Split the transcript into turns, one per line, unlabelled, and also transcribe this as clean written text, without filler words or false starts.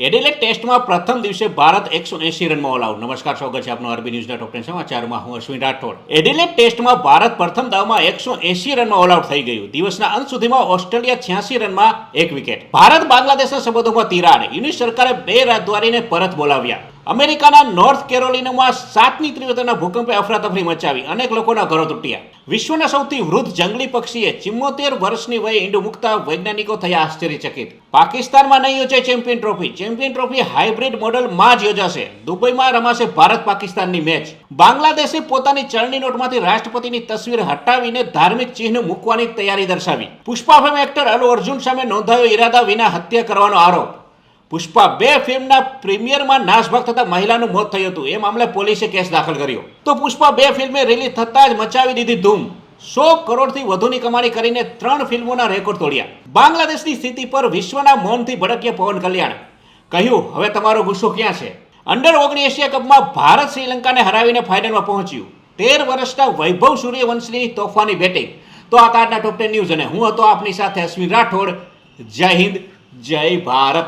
Adelaide ટેસ્ટમાં પ્રથમ દિવસે ભારત 180 રનમાં ઓલ આઉટ. નમસ્કાર, સ્વાગત છે આપનું આરબી ન્યૂઝના ટોપ 10 સમાચારમાં. હું અશ્વિન રાઠોડ. એડિલેડ ટેસ્ટમાં ભારત પ્રથમ દાવમાં 180 રનમાં ઓલ આઉટ થઈ ગયું. દિવસના અંત સુધીમાં ઓસ્ટ્રેલિયા 86 રનમાં 1 વિકેટ. ભારત બાંગ્લાદેશના સંબંધોમાં તિરાડ. યુનિસ સરકારે 2 રાજદ્વારીને પરત બોલાવ્યા. અમેરિકાના નોર્થ કેરોલિનામાં 7ની તીવ્રતાના ભૂકંપે અફરાતફરી મચાવી. અનેક લોકોના ઘરો તૂટ્યા. વિશ્વના સૌથી વૃદ્ધ જંગલી પક્ષીએ 74 વર્ષની વયે ઈંડું મૂકતા વૈજ્ઞાનિકો થયા આશ્ચર્યચકિત. પાકિસ્તાનમાં નહીં યોજાય champion trophy. Champion trophy hybrid મોડલમાં જ યોજાશે. દુબઈમાં રમાશે ભારત પાકિસ્તાનની મેચ. બાંગ્લાદેશે પોતાની ચલણી નોટમાંથી રાષ્ટ્રપતિની તસવીર હટાવીને ધાર્મિક ચિહ્ન મૂકવાની તૈયારી દર્શાવી. પુષ્પા ફિલ્મ એક્ટર અલ્લુ અર્જુન સામે નોંધાયો ઇરાદા વિના હત્યા કરવાનો આરોપ. પુષ્પા 2 ફિલ્મના પ્રીમિયરમાં નાસભાગ થતા મહિલાનું મોત થયું હતું. એ મામલે પોલીસે કેસ દાખલ કર્યો. તો પુષ્પા 2 ફિલ્મે રિલીઝ થતાં જ મચાવી દીધી ધૂમ. 100 કરોડથી વધુની કમાણી કરીને 3 ફિલ્મોના રેકોર્ડ તોડ્યા. બાંગ્લાદેશની સ્થિતિ પર વિશ્વના મૌનથી ભડક્યા પવન કલ્યાણ. કહ્યું, હવે તમારો ગુસ્સો ક્યાં છે? અંડર-19 એશિયા કપમાં ભારત શ્રીલંકાને હરાવીને ફાઇનલમાં પહોંચ્યું. 13 વર્ષના વૈભવ સૂર્યવંશીની તોફાની બેટિંગ. તો આ આજના ટોપ 10 ન્યૂઝ અને હું હતો આપની સાથે અશ્વિન રાઠોડ. જય હિન્દ, જય ભારત.